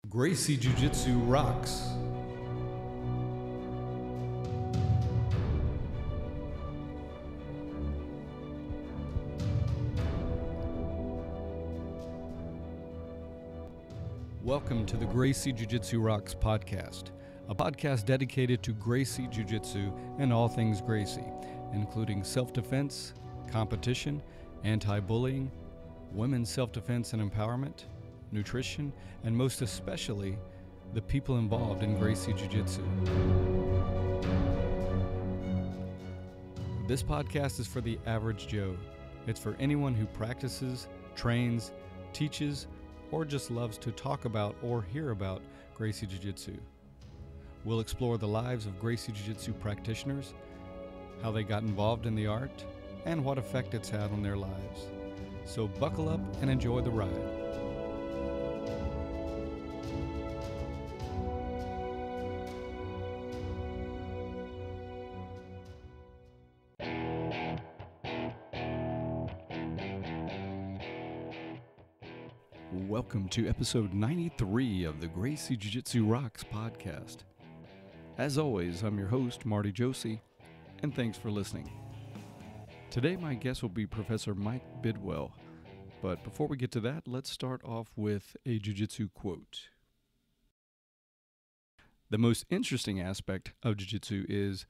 Gracie Jiu Jitsu rocks. Welcome to the Gracie Jiu Jitsu Rocks podcast, a podcast dedicated to Gracie Jiu Jitsu and all things Gracie, including self-defense, competition, anti-bullying, women's self-defense and empowerment, nutrition, and most especially, the people involved in Gracie Jiu Jitsu. This podcast is for the average Joe. It's for anyone who practices, trains, teaches, or just loves to talk about or hear about Gracie Jiu Jitsu. We'll explore the lives of Gracie Jiu Jitsu practitioners, how they got involved in the art, and what effect it's had on their lives. So buckle up and enjoy the ride. Welcome to episode 93 of the Gracie Jiu Jitsu Rocks podcast. As always, I'm your host, Marty Josie, and thanks for listening. Today, my guest will be Professor Mike Bidwell. But before we get to that, let's start off with a Jiu Jitsu quote. The most interesting aspect of Jiu Jitsu is,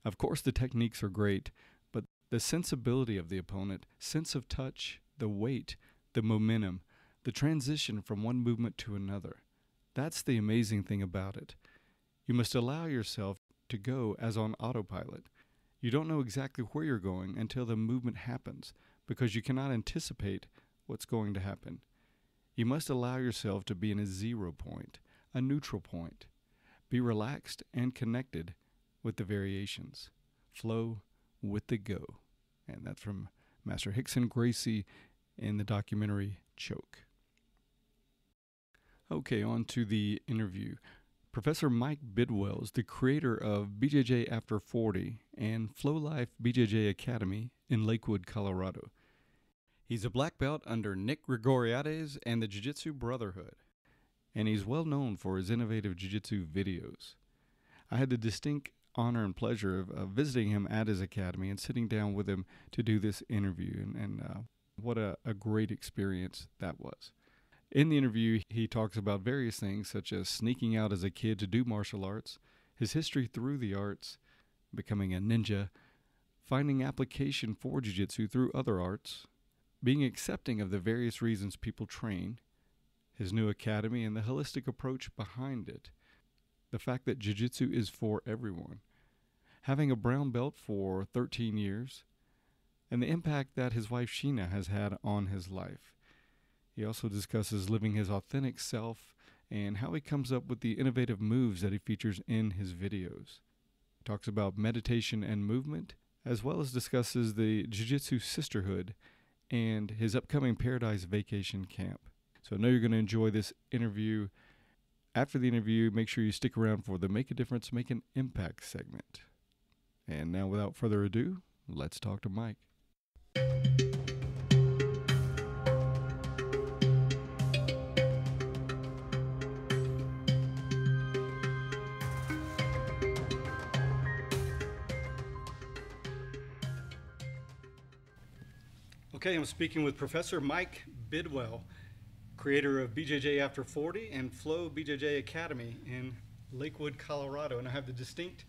of course, the techniques are great, but the sensibility of the opponent, sense of touch, the weight, the momentum, the transition from one movement to another. That's the amazing thing about it. You must allow yourself to go as on autopilot. You don't know exactly where you're going until the movement happens because you cannot anticipate what's going to happen. You must allow yourself to be in a 0 point, a neutral point. Be relaxed and connected with the variations. Flow with the go. And that's from Master Rickson Gracie in the documentary Choke. Okay, on to the interview. Professor Mike Bidwell is the creator of BJJ After 40 and Flo Life BJJ Academy in Lakewood, Colorado. He's a black belt under Nick Gregoriades and the Jiu Jitsu Brotherhood, and he's well known for his innovative Jiu Jitsu videos. I had the distinct honor and pleasure of visiting him at his academy and sitting down with him to do this interview, and what a great experience that was. In the interview, he talks about various things such as sneaking out as a kid to do martial arts, his history through the arts, becoming a ninja, finding application for jiu-jitsu through other arts, being accepting of the various reasons people train, his new academy and the holistic approach behind it, the fact that jiu-jitsu is for everyone, having a brown belt for 13 years, and the impact that his wife Sheena has had on his life. He also discusses living his authentic self and how he comes up with the innovative moves that he features in his videos. He talks about meditation and movement, as well as discusses the Jiu Jitsu Sisterhood and his upcoming Paradise Vacation Camp. So I know you're going to enjoy this interview. After the interview, make sure you stick around for the Make a Difference, Make an Impact segment. And now, without further ado, let's talk to Mike. Okay, I'm speaking with Professor Mike Bidwell, creator of BJJ After 40 and Flo BJJ Academy in Lakewood, Colorado. And I have the distinct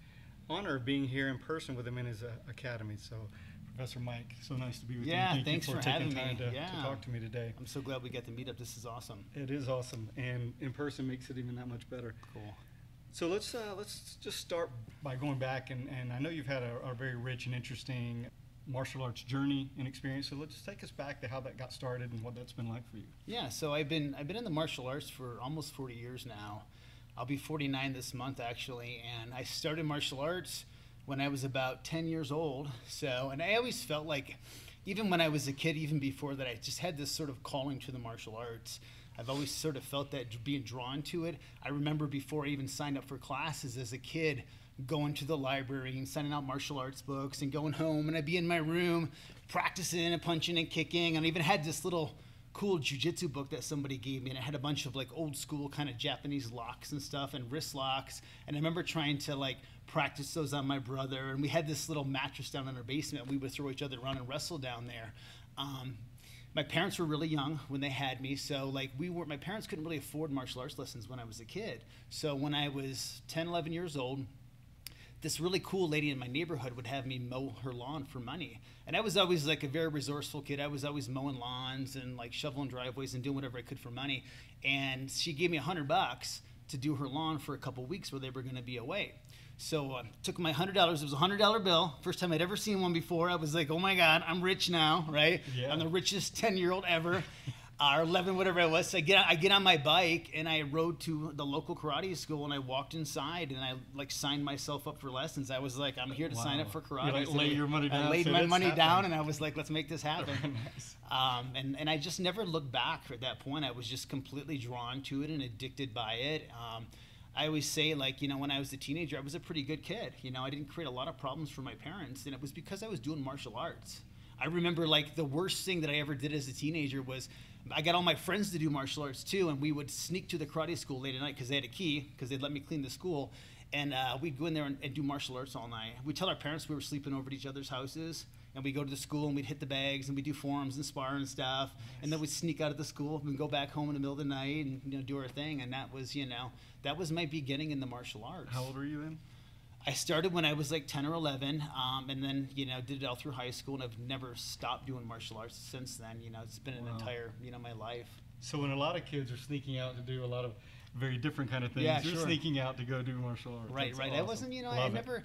honor of being here in person with him in his academy. So, Professor Mike, so nice to be with you. Thanks for taking time to talk to me today. I'm so glad we get to meet up. This is awesome. It is awesome, and in person makes it even that much better. Cool. So let's just start by going back, and I know you've had a very rich and interesting martial arts journey and experience. So let's just take us back to how that got started and what that's been like for you. Yeah, so I've been in the martial arts for almost 40 years now. I'll be 49 this month actually, and I started martial arts when I was about 10 years old. So, and I always felt like, even when I was a kid, even before that, I just had this sort of calling to the martial arts. I've always sort of felt that, being drawn to it. I remember before I even signed up for classes as a kid, going to the library and signing out martial arts books and going home, and I'd be in my room practicing and punching and kicking, and I even had this little cool jiu-jitsu book that somebody gave me, and it had a bunch of like old school kind of Japanese locks and stuff and wrist locks. And I remember trying to like practice those on my brother. And we had this little mattress down in our basement. We would throw each other around and wrestle down there. My parents were really young when they had me, so like my parents couldn't really afford martial arts lessons when I was a kid. So when I was 10, 11 years old, this really cool lady in my neighborhood would have me mow her lawn for money. And I was always like a very resourceful kid. I was always mowing lawns and like shoveling driveways and doing whatever I could for money. And she gave me $100 to do her lawn for a couple weeks where they were going to be away. So I took my $100. It was a $100 bill. First time I'd ever seen one before. I was like, oh my God, I'm rich now, right? Yeah. I'm the richest 10-year-old ever. Or 11, whatever it was. So I get on my bike and I rode to the local karate school and I walked inside and I like signed myself up for lessons. I was like, I'm here to sign up for karate. You like lay your money down. I laid my money down and I was like, let's make this happen. Nice. And I just never looked back at that point. I was just completely drawn to it and addicted by it. I always say, like, you know, when I was a teenager, I was a pretty good kid. You know, I didn't create a lot of problems for my parents, and it was because I was doing martial arts. I remember, like, the worst thing that I ever did as a teenager was I got all my friends to do martial arts, too, and we would sneak to the karate school late at night because they had a key, because they'd let me clean the school, and we'd go in there and do martial arts all night. We'd tell our parents we were sleeping over at each other's houses, and we'd go to the school, and we'd hit the bags, and we'd do forms and spar and stuff, and then we'd sneak out of the school and go back home in the middle of the night and, you know, do our thing, and that was, you know, that was my beginning in the martial arts. How old were you then? I started when I was like 10 or 11, and then, you know, did it all through high school, and I've never stopped doing martial arts since then. You know, it's been an entire, you know, my life. So when a lot of kids are sneaking out to do a lot of very different kind of things, you're sneaking out to go do martial arts. Right, That's right. awesome. I wasn't, you know, Love I never,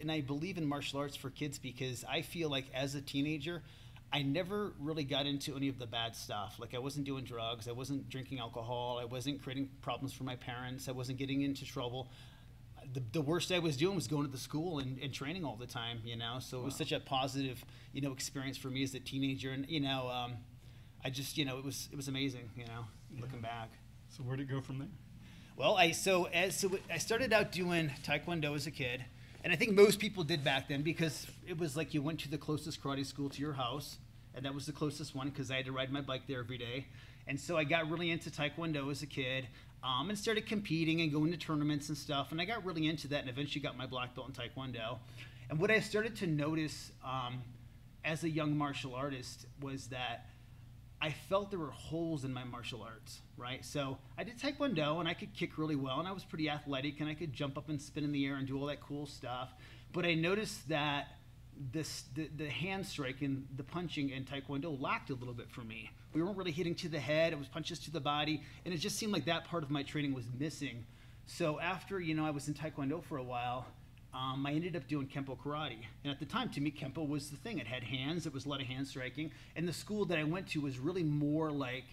and I believe in martial arts for kids because I feel like as a teenager, I never really got into any of the bad stuff. Like I wasn't doing drugs, I wasn't drinking alcohol, I wasn't creating problems for my parents, I wasn't getting into trouble. The worst I was doing was going to the school and training all the time, you know. So it was such a positive, you know, experience for me as a teenager, and you know, I just, you know, it was amazing, you know, looking back. So where'd it go from there? Well, I started out doing Taekwondo as a kid, and I think most people did back then because it was like you went to the closest karate school to your house, and that was the closest one because I had to ride my bike there every day. And so I got really into Taekwondo as a kid, and started competing and going to tournaments and stuff. And I got really into that and eventually got my black belt in Taekwondo. And what I started to notice as a young martial artist was that I felt there were holes in my martial arts, right? So I did Taekwondo and I could kick really well and I was pretty athletic and I could jump up and spin in the air and do all that cool stuff. But I noticed that the hand strike and the punching in Taekwondo lacked a little bit for me. We weren't really hitting to the head, it was punches to the body, and it just seemed like that part of my training was missing. So after, you know, I was in Taekwondo for a while, I ended up doing Kempo karate. And at the time, to me, Kempo was the thing. It had hands, it was a lot of hand striking, and the school that I went to was really more like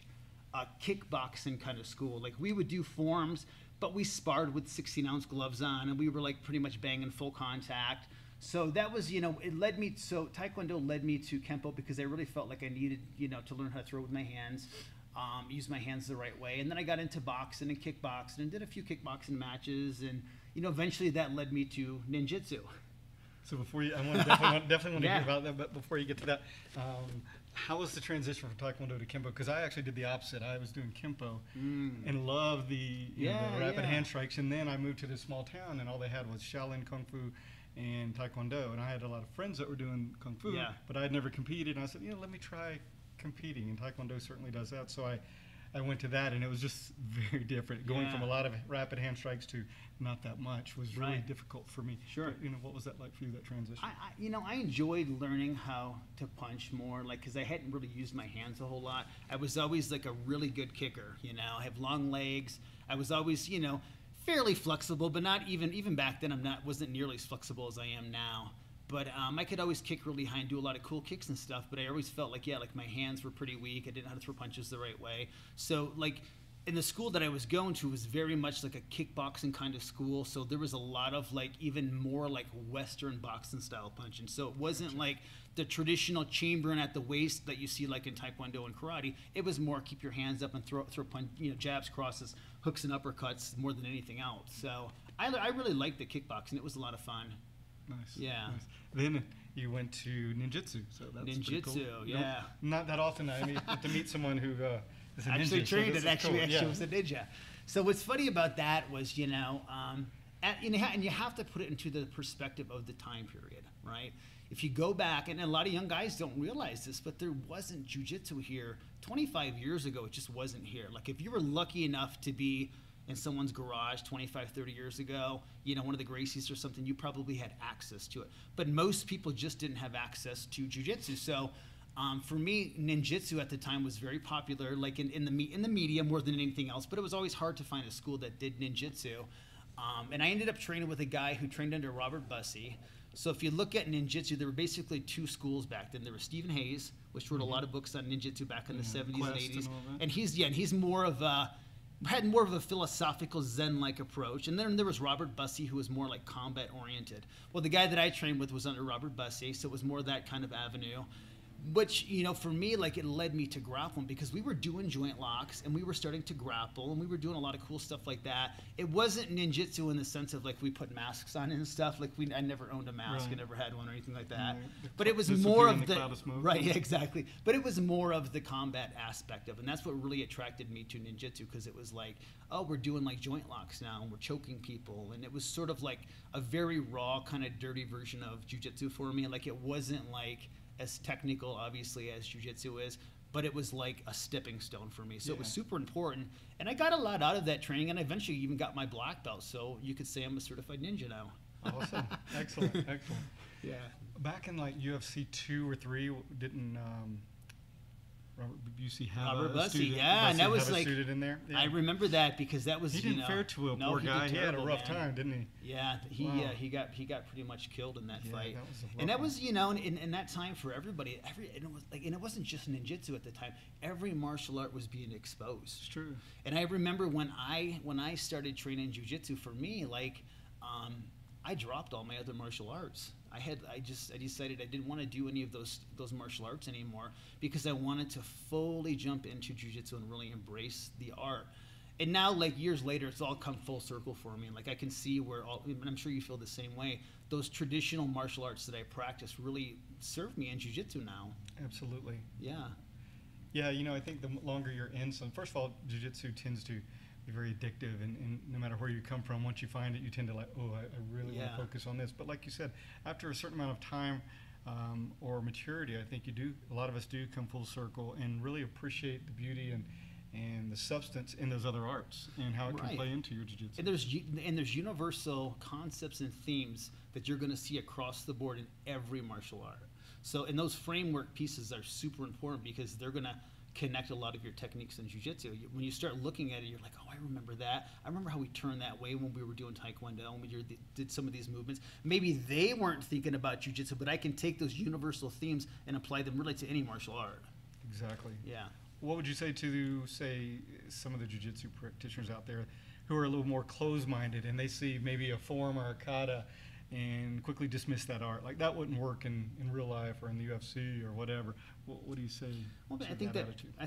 a kickboxing kind of school. Like we would do forms, but we sparred with 16-ounce gloves on, and we were like pretty much banging full contact. So that was, you know, so Taekwondo led me to Kempo because I really felt like I needed, you know, to learn how to throw with my hands, use my hands the right way. And then I got into boxing and kickboxing and did a few kickboxing matches. And, you know, eventually that led me to ninjutsu. So before you, I definitely want to hear about that, but before you get to that, how was the transition from Taekwondo to Kempo? Because I actually did the opposite. I was doing Kempo and loved the rapid hand strikes. And then I moved to this small town and all they had was Shaolin Kung Fu and Taekwondo, and I had a lot of friends that were doing Kung Fu, but I had never competed, and I said, you know, let me try competing, and Taekwondo certainly does that, so I went to that, and it was just very different. Going from a lot of rapid hand strikes to not that much was really difficult for me. Sure. But, you know, what was that like for you, that transition? You know, I enjoyed learning how to punch more, like, because I hadn't really used my hands a whole lot. I was always, like, a really good kicker, you know. I have long legs. I was always, you know, fairly flexible, but not even back then. Wasn't nearly as flexible as I am now. But I could always kick really high and do a lot of cool kicks and stuff. But I always felt like like my hands were pretty weak. I didn't know how to throw punches the right way. So like in the school that I was going to was very much like a kickboxing kind of school. So there was a lot of like even more like Western boxing style punching. So it wasn't like the traditional chambering at the waist that you see like in Taekwondo and karate. It was more keep your hands up and throw punch, you know, jabs, crosses, hooks and uppercuts more than anything else. So I really liked the kickboxing. It was a lot of fun. Nice. Yeah. Nice. Then you went to ninjutsu. So that's ninjutsu, pretty cool. yeah. Not that often I get to meet someone who is a ninja. Actually trained and actually cool. was a ninja. So what's funny about that was, you know, and you have to put it into the perspective of the time period, right? If you go back, and a lot of young guys don't realize this, but there wasn't jiu-jitsu here 25 years ago. It just wasn't here. Like if you were lucky enough to be in someone's garage 25, 30 years ago, you know, one of the Gracies or something, you probably had access to it. But most people just didn't have access to jiu-jitsu. So for me, ninjutsu at the time was very popular, like in the media more than anything else, but it was always hard to find a school that did ninjutsu. And I ended up training with a guy who trained under Robert Bussey. So if you look at ninjutsu, there were basically two schools back then. There was Stephen Hayes, which wrote a lot of books on ninjutsu back in the 70s and 80s. And he's more of had more of a philosophical Zen-like approach. And then there was Robert Bussey, who was more like combat-oriented. Well, the guy that I trained with was under Robert Bussey, so it was more that kind of avenue. Which, you know, for me, like it led me to grappling because we were doing joint locks and we were starting to grapple and we were doing a lot of cool stuff like that. It wasn't ninjutsu in the sense of like we put masks on and stuff. Like I never owned a mask. I never had one or anything like that. But it was more of the right, yeah, exactly. But it was more of the combat aspect of it. And that's what really attracted me to ninjutsu because it was like, oh, we're doing like joint locks now and we're choking people. And it was sort of like a very raw, kind of dirty version of jiu-jitsu for me. Like it wasn't like as technical, obviously, as jiu-jitsu is, but it was like a stepping stone for me. So it was super important. And I got a lot out of that training, and I eventually even got my black belt. So you could say I'm a certified ninja now. Awesome. Excellent. Yeah. Back in like UFC 2 or 3, didn't Robert Bussey have Robert a Bussey, student? yeah, and that was like in there? Yeah. I remember that because that was he didn't fare to a poor guy. He had a rough time, didn't he? Yeah, he got pretty much killed in that fight. That was and that was, you know, in that time for everybody, and it was like, and it wasn't just ninjutsu at the time. Every martial art was being exposed. It's true. And I remember when I started training jiu-jitsu, for me, like I dropped all my other martial arts. I decided I didn't want to do any of those martial arts anymore because I wanted to fully jump into jiu-jitsu and really embrace the art. And now, like years later, it's all come full circle for me. Like I can see where and I'm sure you feel the same way. Those traditional martial arts that I practice really serve me in jiu-jitsu now. Absolutely. Yeah. Yeah, you know, I think the longer you're in, so first of all, jiu-jitsu tends to be very addictive, and no matter where you come from, once you find it, you tend to like, oh, I really want to focus on this. But like you said, after a certain amount of time or maturity, I think a lot of us do come full circle and really appreciate the beauty and the substance in those other arts and how it can play into your jiu-jitsu. And there's universal concepts and themes that you're going to see across the board in every martial art. So, and those framework pieces are super important because they're going to connect a lot of your techniques in jiu-jitsu. When you start looking at it, you're like, oh, I remember that. I remember how we turned that way when we were doing Taekwondo and we did some of these movements. Maybe they weren't thinking about jiu-jitsu, but I can take those universal themes and apply them really to any martial art. Exactly. Yeah. What would you say to, some of the jiu-jitsu practitioners out there who are a little more closed-minded and they see maybe a form or a kata and quickly dismiss that art? Like that wouldn't work in real life or in the UFC or whatever. What do you say? Well, I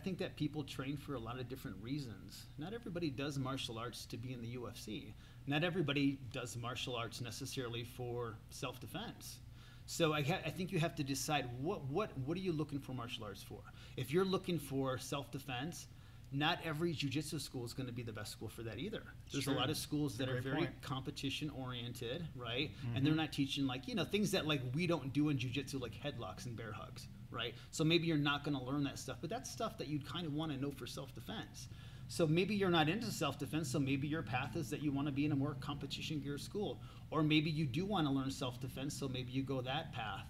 think that people train for a lot of different reasons. Not everybody does martial arts to be in the UFC. Not everybody does martial arts necessarily for self-defense. So I think you have to decide what are you looking for martial arts for? If you're looking for self-defense, not every jiu-jitsu school is going to be the best school for that either. There's a lot of schools that are very competition-oriented, right? Mm-hmm. And they're not teaching like, you know, things that like we don't do in jiu-jitsu, like headlocks and bear hugs, right? So maybe you're not going to learn that stuff, but that's stuff that you'd kind of want to know for self-defense. So maybe you're not into self-defense, so maybe your path is that you want to be in a more competition-geared school. Or maybe you do want to learn self-defense, so maybe you go that path.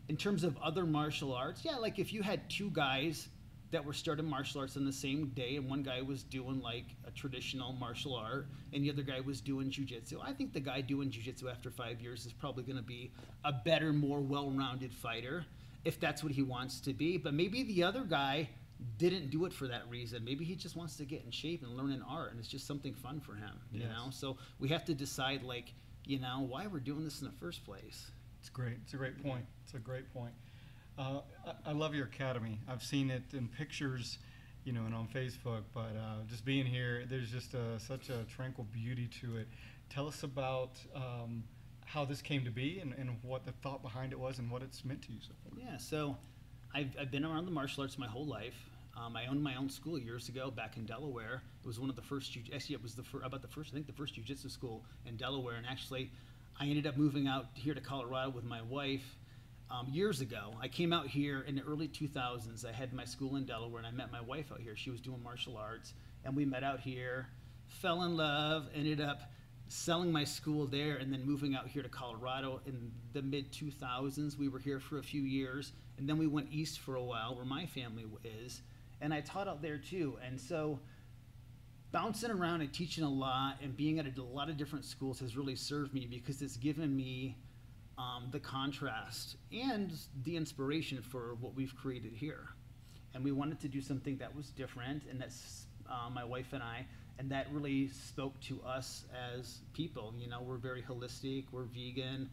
In terms of other martial arts, yeah, like if you had two guys that were starting martial arts on the same day and one guy was doing like a traditional martial art and the other guy was doing jiu-jitsu, I think the guy doing jiu-jitsu after 5 years is probably going to be a better, more well-rounded fighter if that's what he wants to be. But maybe the other guy didn't do it for that reason. Maybe he just wants to get in shape and learn an art and it's just something fun for him, you know? So we have to decide, like, you know, why we're doing this in the first place. It's great. It's a great point. It's a great point. I love your academy. I've seen it in pictures, you know, and on Facebook, but just being here, there's just such a tranquil beauty to it. Tell us about how this came to be and what the thought behind it was and what it's meant to you so far. Yeah, so I've been around the martial arts my whole life. I owned my own school years ago back in Delaware. It was one of the first, actually it was the first Jiu Jitsu school in Delaware. And actually I ended up moving out here to Colorado with my wife years ago. I came out here in the early 2000s. I had my school in Delaware and I met my wife out here. She was doing martial arts and we met out here, fell in love, ended up selling my school there and then moving out here to Colorado in the mid 2000s. We were here for a few years and then we went east for a while where my family is, and I taught out there too. And so bouncing around and teaching a lot and being at a lot of different schools has really served me because it's given me the contrast and the inspiration for what we've created here. And we wanted to do something that was different, and that's my wife and I, and that really spoke to us as people. You know, we're very holistic, we're vegan,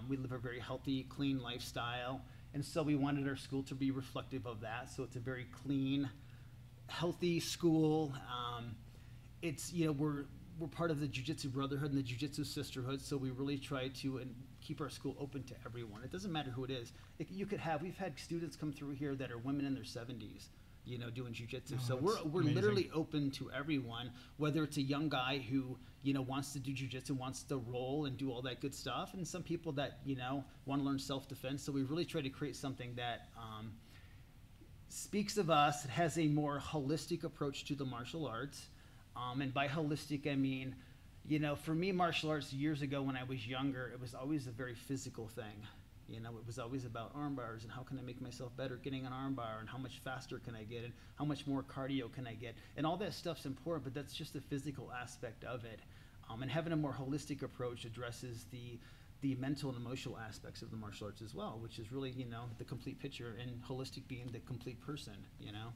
we live a very healthy, clean lifestyle, and so we wanted our school to be reflective of that. So it's a very clean, healthy school. It's, you know, we're part of the Jiu Jitsu Brotherhood and the Jiu Jitsu Sisterhood, so we really try to keep our school open to everyone. It doesn't matter who it is. We've had students come through here that are women in their 70s, you know, doing jiu-jitsu. So we're literally open to everyone, whether it's a young guy who, you know, wants to do jiu-jitsu, wants to roll and do all that good stuff, and some people that, you know, want to learn self-defense. So we really try to create something that speaks of us, has a more holistic approach to the martial arts. And by holistic, I mean, you know, for me, martial arts years ago when I was younger, it was always a very physical thing. You know, it was always about arm bars and how can I make myself better getting an arm bar and how much faster can I get and how much more cardio can I get. And all that stuff's important, but that's just the physical aspect of it. And having a more holistic approach addresses the mental and emotional aspects of the martial arts as well, which is really, you know, the complete picture, and holistic being the complete person, you know?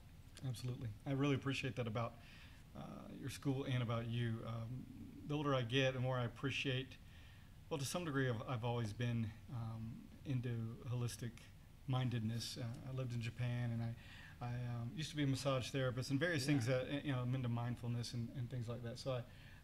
Absolutely. I really appreciate that about your school and about you. The older I get, the more I appreciate, well, to some degree, I've always been into holistic mindedness. I lived in Japan, and I used to be a massage therapist and various things that, you know, I'm into mindfulness and things like that. So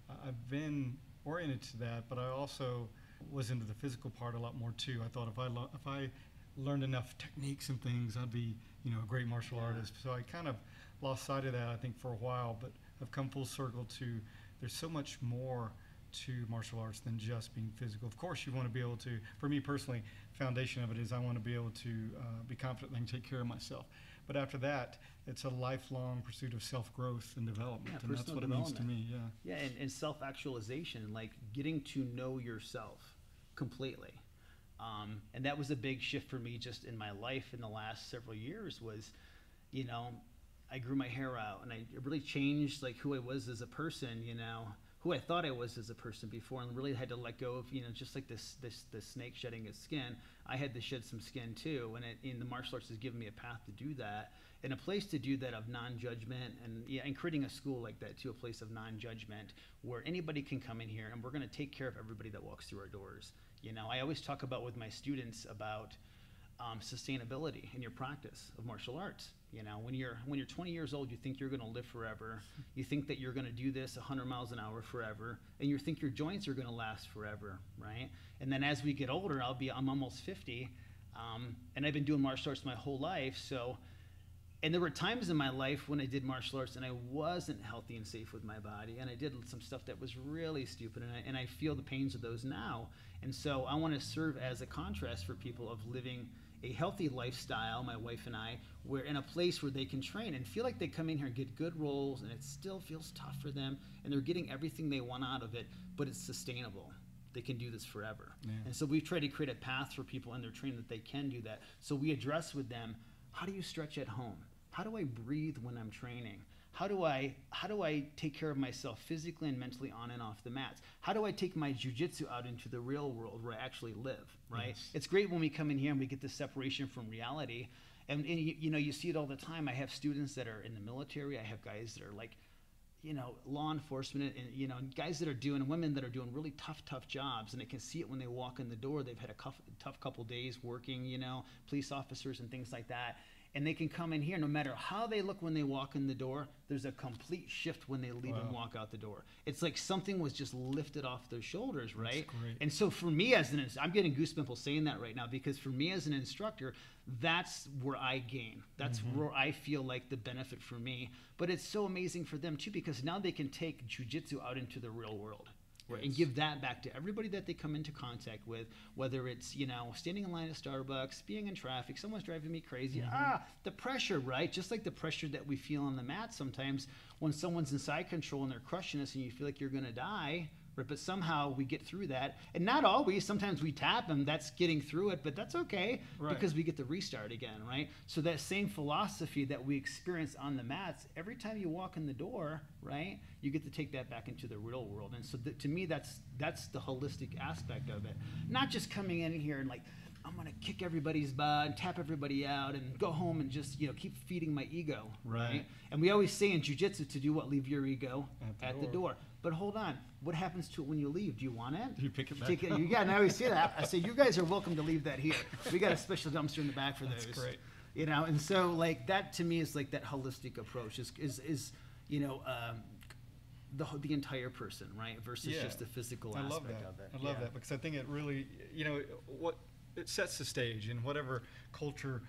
I've been oriented to that, but I also was into the physical part a lot more too. I thought if I learned enough techniques and things, I'd be, you know, a great martial artist. So I kind of lost sight of that, I think, for a while, but I've come full circle to there's so much more to martial arts than just being physical. Of course, you want to be able to, for me personally, foundation of it is I want to be able to be confident and take care of myself. But after that, it's a lifelong pursuit of self-growth and development, and that's what it means to me, Yeah, and self-actualization, like getting to know yourself completely. And that was a big shift for me just in my life in the last several years was, you know, I grew my hair out and it really changed like who I was as a person, you know, who I thought I was as a person before, and really had to let go of, you know, just like this snake shedding its skin. I had to shed some skin too, and in the martial arts has given me a path to do that, and a place to do that of non-judgment, and creating a school like that too, a place of non-judgment where anybody can come in here and we're going to take care of everybody that walks through our doors. You know, I always talk about with my students about sustainability in your practice of martial arts. You know, when you're 20 years old, you think you're going to live forever. You think that you're going to do this 100 miles an hour forever, and you think your joints are going to last forever, right? And then as we get older, I'm almost 50, and I've been doing martial arts my whole life. So, and there were times in my life when I did martial arts and I wasn't healthy and safe with my body, and I did some stuff that was really stupid, and I feel the pains of those now. And so I want to serve as a contrast for people of living a healthy lifestyle, my wife and I, we're in a place where they can train and feel like they come in here and get good rolls, and it still feels tough for them, and they're getting everything they want out of it, but it's sustainable. They can do this forever. Yeah. And so we've tried to create a path for people in their training that they can do that. So we address with them, how do you stretch at home? How do I breathe when I'm training? How do I take care of myself physically and mentally on and off the mats? How do I take my jiu-jitsu out into the real world where I actually live, right? Yes. It's great when we come in here and we get this separation from reality. And you know, you see it all the time. I have students that are in the military. I have guys that are like, you know, law enforcement, and, you know, guys that are doing, women that are doing really tough jobs. And I can see it when they walk in the door. They've had a tough couple days working, you know, police officers and things like that. and they can come in here, no matter how they look when they walk in the door, there's a complete shift when they leave and walk out the door. It's like something was just lifted off their shoulders, right? That's great. And so for me as an, I'm getting goosebumps saying that right now, because for me as an instructor, that's where I gain. That's where I feel like the benefit for me. But it's so amazing for them too, because now they can take jiu-jitsu out into the real world. Right, and give that back to everybody that they come into contact with, whether it's, you know, standing in line at Starbucks, being in traffic, someone's driving me crazy. The pressure, right? Just like the pressure that we feel on the mat sometimes when someone's in side control and they're crushing us and you feel like you're going to die. Right, but somehow we get through that. And not always. Sometimes we tap them. That's getting through it. But that's okay because we get to restart again, right? So that same philosophy that we experience on the mats, every time you walk in the door, right, you get to take that back into the real world. And so to me, that's the holistic aspect of it. Not just coming in here and like, I'm going to kick everybody's butt and tap everybody out and go home and just, you know, keep feeding my ego. Right. And we always say in jiu-jitsu to do what? Leave your ego at the door. But hold on. What happens to it when you leave? Do you want it? You pick it back. Yeah, and I always say that. I say, you guys are welcome to leave that here. We got a special dumpster in the back for those. That's great. You know, and so like that to me is like that holistic approach is you know, the entire person, right? Versus just the physical aspect of it. I love that because I think it really, you know, it sets the stage in whatever culture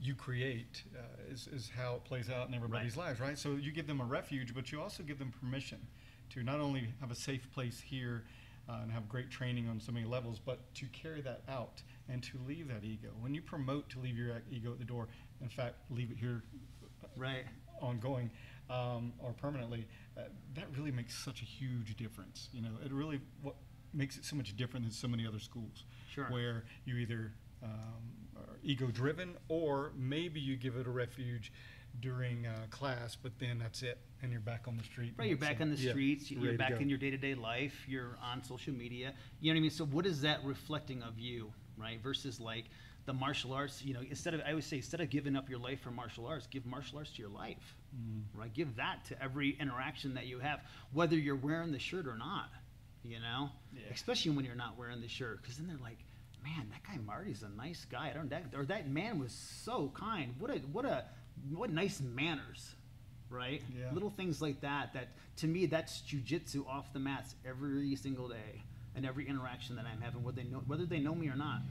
you create is how it plays out in everybody's lives, right? So you give them a refuge, but you also give them permission to not only have a safe place here and have great training on so many levels, but to carry that out and to leave that ego. When you promote to leave your ego at the door, in fact, leave it here ongoing or permanently, that really makes such a huge difference. You know, it really what makes it so much different than so many other schools where you either are ego-driven or maybe you give it a refuge during class, but then that's it, and you're back on the street. Right, you're back on the streets, you're back in your day-to-day life, you're on social media, you know what I mean? So what is that reflecting of you, right? Versus like the martial arts, you know, I always say, instead of giving up your life for martial arts, give martial arts to your life, right? Give that to every interaction that you have, whether you're wearing the shirt or not, you know? Especially when you're not wearing the shirt, because then they're like, man, that guy Marty's a nice guy. That man was so kind. What nice manners, right? Little things like that to me, that's jiu-jitsu off the mats every single day and every interaction that I'm having, whether they know me or not,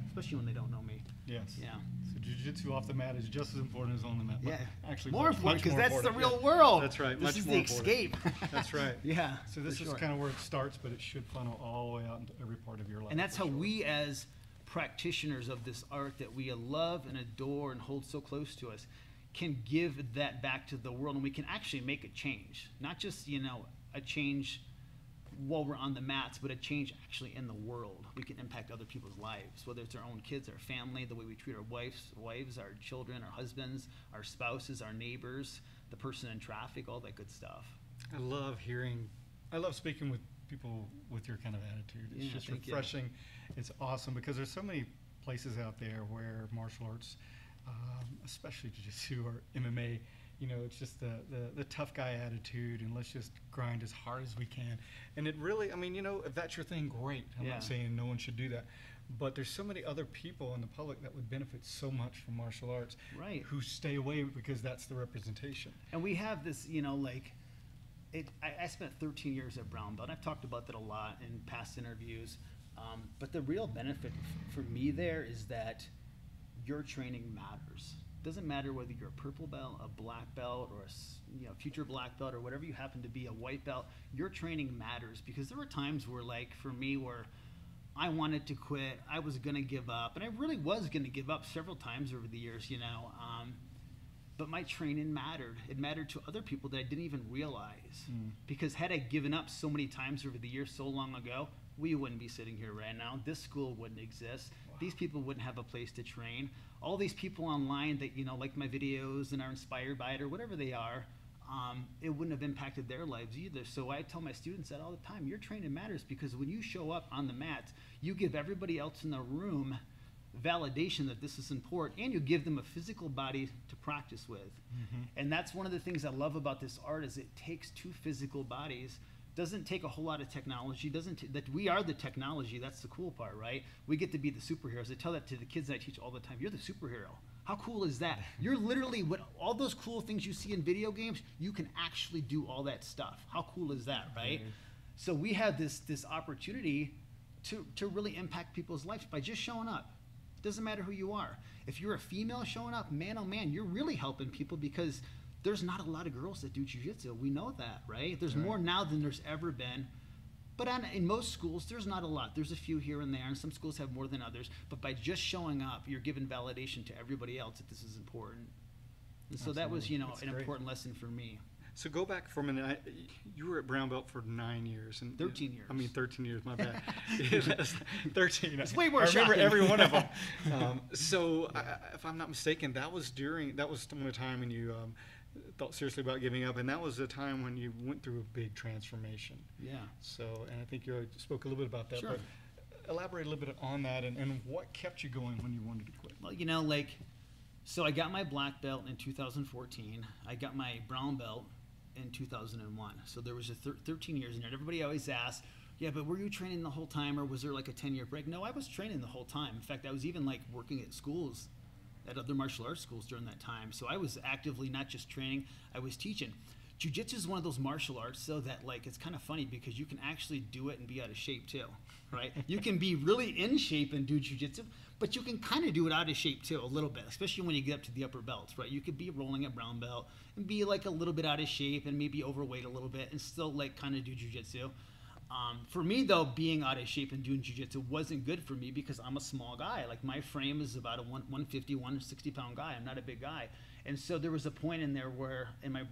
especially when they don't know me. Yes. Yeah. So jiu-jitsu off the mat is just as important as on the mat. Yeah. Actually, more important because that's the real world. That's right. This is the escape. That's right. Yeah. So this is kind of where it starts, but it should funnel all the way out into every part of your life. And that's how we, as practitioners of this art that we love and adore and hold so close to us, can give that back to the world, and we can actually make a change. Not just, you know, a change while we're on the mats, but a change actually in the world. We can impact other people's lives, whether it's our own kids, our family, the way we treat our wives, our children, our husbands, our spouses, our neighbors, the person in traffic, all that good stuff. I love speaking with people with your kind of attitude. It's just refreshing. It's awesome because there's so many places out there where martial arts, especially jiu-jitsu or MMA, you know, it's just the tough guy attitude, and let's just grind as hard as we can. And it really, I mean, you know, if that's your thing, great. I'm not saying no one should do that. But there's so many other people in the public that would benefit so much from martial arts who stay away because that's the representation. And we have this, you know, like, I spent 13 years at Brown Belt. I've talked about that a lot in past interviews. But the real benefit for me there is that your training matters. It doesn't matter whether you're a purple belt, a black belt, or a future black belt, or whatever you happen to be, a white belt. Your training matters, because there were times where, like, for me, where I wanted to quit, I was going to give up, and I really was going to give up several times over the years, you know. But my training mattered. It mattered to other people that I didn't even realize. Because had I given up so many times over the years, so long ago, we wouldn't be sitting here right now. This school wouldn't exist. Wow. These people wouldn't have a place to train. All these people online that, you know, like my videos and are inspired by it or whatever they are, it wouldn't have impacted their lives either. So I tell my students that all the time. Your training matters, because when you show up on the mat, you give everybody else in the room validation that this is important, and you give them a physical body to practice with. And that's one of the things I love about this art, is it takes two physical bodies Doesn't take a whole lot of technology. That we are the technology. That's the cool part, right? We get to be the superheroes. I tell that to the kids I teach all the time. You're the superhero. How cool is that? You're literally all those cool things you see in video games. You can actually do all that stuff. How cool is that, right? Mm-hmm. So we have this opportunity to really impact people's lives by just showing up. It doesn't matter who you are. If you're a female showing up, man, oh man, you're really helping people because there's not a lot of girls that do jiu-jitsu. We know that, right? There's more now than there's ever been. But in most schools, there's not a lot. There's a few here and there, and some schools have more than others. But by just showing up, you're giving validation to everybody else that this is important. And so that was, an important lesson for me. So go back for a minute. You were at brown belt for 9 years. 13 years. 13 years, my bad. 13. It's way more I shocking. remember every one of them. If I'm not mistaken, that was some of the time when you thought seriously about giving up, and that was the time when you went through a big transformation. Yeah. So, and I think you spoke a little bit about that. Sure. But elaborate a little bit on that, and what kept you going when you wanted to quit. Well, so I got my black belt in 2014. I got my brown belt in 2001. So there was 13 years in there. Everybody always asks, yeah, but were you training the whole time, or was there like a 10-year break? No, I was training the whole time. In fact, I was even working at schools, at other martial arts schools during that time. So I was actively not just training, I was teaching. Jiu-jitsu is one of those martial arts, so that it's kind of funny because you can actually do it and be out of shape too, right? You can be really in shape and do jiu-jitsu, but you can kind of do it out of shape too, a little bit, especially when you get up to the upper belts, right? You could be rolling at brown belt and be a little bit out of shape and maybe overweight a little bit and still kind of do jiu-jitsu. For me though, being out of shape and doing jiu-jitsu wasn't good for me because I'm a small guy. My frame is about a 150, 160 pound guy. I'm not a big guy. And so there was a point in there where in my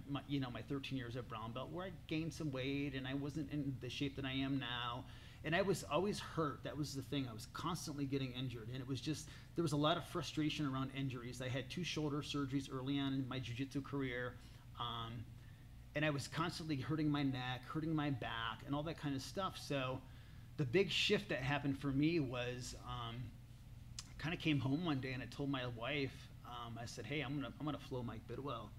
13 years at brown belt where I gained some weight and I wasn't in the shape that I am now. And I was always hurt. That was the thing. I was constantly getting injured. And it was just, there was a lot of frustration around injuries. I had 2 shoulder surgeries early on in my jiu-jitsu career. And I was constantly hurting my neck, hurting my back, and all that kind of stuff. So the big shift that happened for me was I kind of came home one day and I told my wife, I said, hey, I'm gonna flow Mike Bidwell.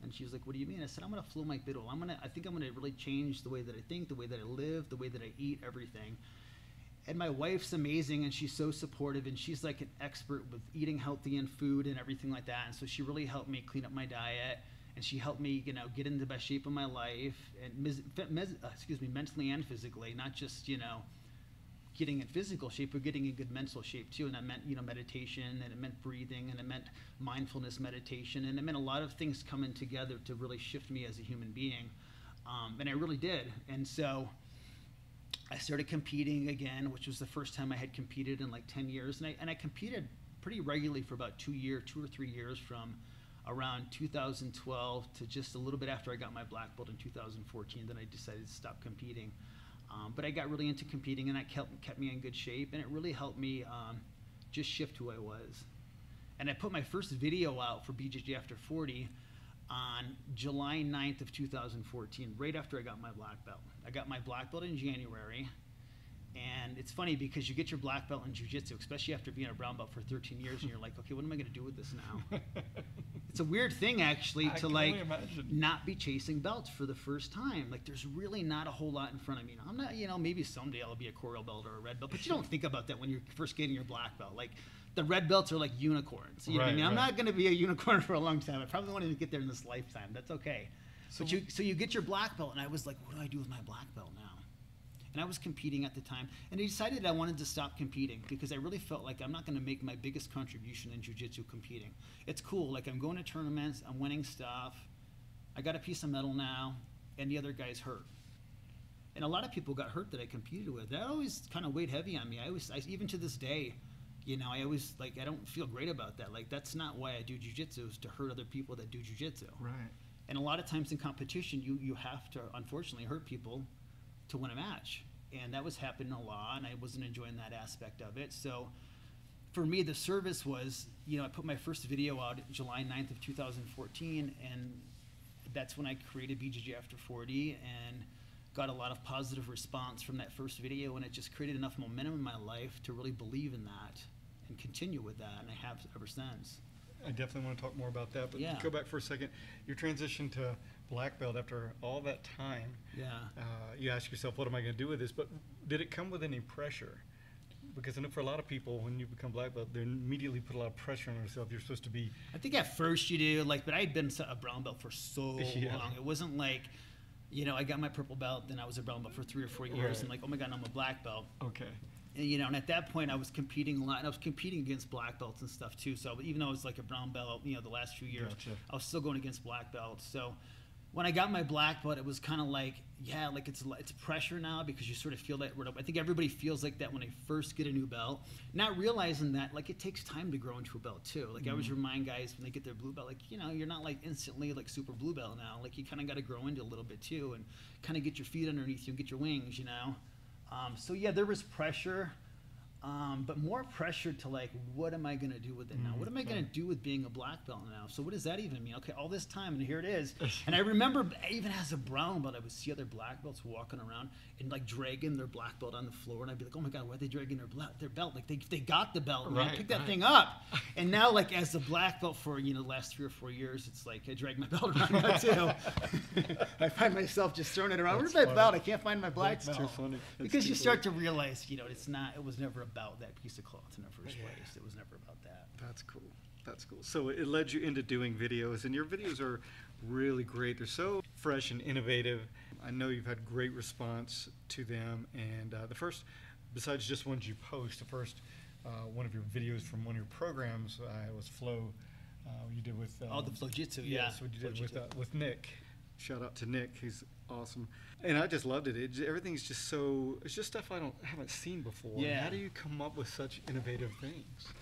And she was like, what do you mean? I said, I'm gonna flow Mike Bidwell. I think I'm gonna really change the way that I think, the way that I live, the way that I eat, everything. And my wife's amazing and she's so supportive and she's like an expert with eating healthy and food and everything like that. And so she really helped me clean up my diet. And she helped me, get into the best shape of my life, and mentally and physically, not just, getting in physical shape, but getting in good mental shape too. And that meant, meditation, and it meant breathing, and it meant mindfulness meditation, and it meant a lot of things coming together to really shift me as a human being. And I really did. And so I started competing again, which was the first time I had competed in 10 years. And I competed pretty regularly for about 2 or 3 years from around 2012 to just a little bit after I got my black belt in 2014. Then I decided to stop competing. But I got really into competing, and that kept me in good shape, and it really helped me just shift who I was. And I put my first video out for BJJ After 40 on July 9th of 2014, right after I got my black belt. I got my black belt in January. And it's funny because you get your black belt in jiu-jitsu, especially after being a brown belt for 13 years, and you're like, okay, what am I going to do with this now? It's a weird thing, actually, to not be chasing belts for the first time. There's really not a whole lot in front of me. Now, I'm not, maybe someday I'll be a coral belt or a red belt, but you don't think about that when you're first getting your black belt. The red belts are like unicorns. You know what I mean? I'm not going to be a unicorn for a long time. I probably won't even get there in this lifetime. That's okay. So you get your black belt, and I was like, what do I do with my black belt now? And I was competing at the time, and I decided I wanted to stop competing because I really felt like I'm not going to make my biggest contribution in jiu-jitsu competing. It's cool, I'm going to tournaments, I'm winning stuff, I got a piece of metal now, and the other guy's hurt. And a lot of people got hurt that I competed with. That always kind of weighed heavy on me. Even to this day, I always, I don't feel great about that. That's not why I do jiu-jitsu, is to hurt other people that do jiu-jitsu. Right. And a lot of times in competition, you have to, unfortunately, hurt people to win a match. And that was happening a lot, and I wasn't enjoying that aspect of it. So for me, the service was, I put my first video out July 9th of 2014, and that's when I created BJJ After 40 and got a lot of positive response from that first video, and it just created enough momentum in my life to really believe in that and continue with that, and I have ever since. I definitely want to talk more about that, but yeah. Go back for a second. Your transition to black belt after all that time. Yeah. You ask yourself, what am I going to do with this? But did it come with any pressure? Because I know for a lot of people, when you become black belt, they immediately put a lot of pressure on themselves. You're supposed to be. I think at first you do, like, but I had been a brown belt for so long. It wasn't like, you know, I got my purple belt, then I was a brown belt for 3 or 4 years, and like, oh my God, I'm a black belt. Okay. And, you know, and at that point I was competing a lot, and I was competing against black belts and stuff too. So even though I was like a brown belt, you know, the last few years, I was still going against black belts. So when I got my black belt, it was kind of like, yeah, like it's pressure now, because you sort of feel that. I think everybody feels like that when they first get a new belt, not realizing that like it takes time to grow into a belt too. Like I always remind guys when they get their blue belt, like, you know, you're not like instantly like super blue belt now. Like you kind of got to grow into a little bit too, and kind of get your feet underneath you and get your wings, you know. So yeah, there was pressure. But more pressure to like, what am I going to do with it now? What am I going to do with being a black belt now? So what does that even mean? Okay, all this time, and here it is. And I remember even as a brown belt, I would see other black belts walking around and like dragging their black belt on the floor, and I'd be like, oh my God, why are they dragging their belt? Like they got the belt, man. Pick that thing up. And now, like as a black belt for, you know, the last 3 or 4 years, it's like I drag my belt around now too. I find myself just throwing it around. Where's my belt? I can't find my black belt. Too funny. Because you start to realize, you know, it was never about that piece of cloth in the first place. It was never about that. That's cool. That's cool. So it led you into doing videos, and your videos are really great. They're so fresh and innovative. I know you've had great response to them. And the first, besides just ones you post, the first one of your videos from one of your programs was Flo. You did with the Flo Jitsu. Yeah, so you did with Nick. Shout out to Nick. He's awesome. And I just loved it. Everything's just so, it's just stuff I haven't seen before. Yeah. How do you come up with such innovative things?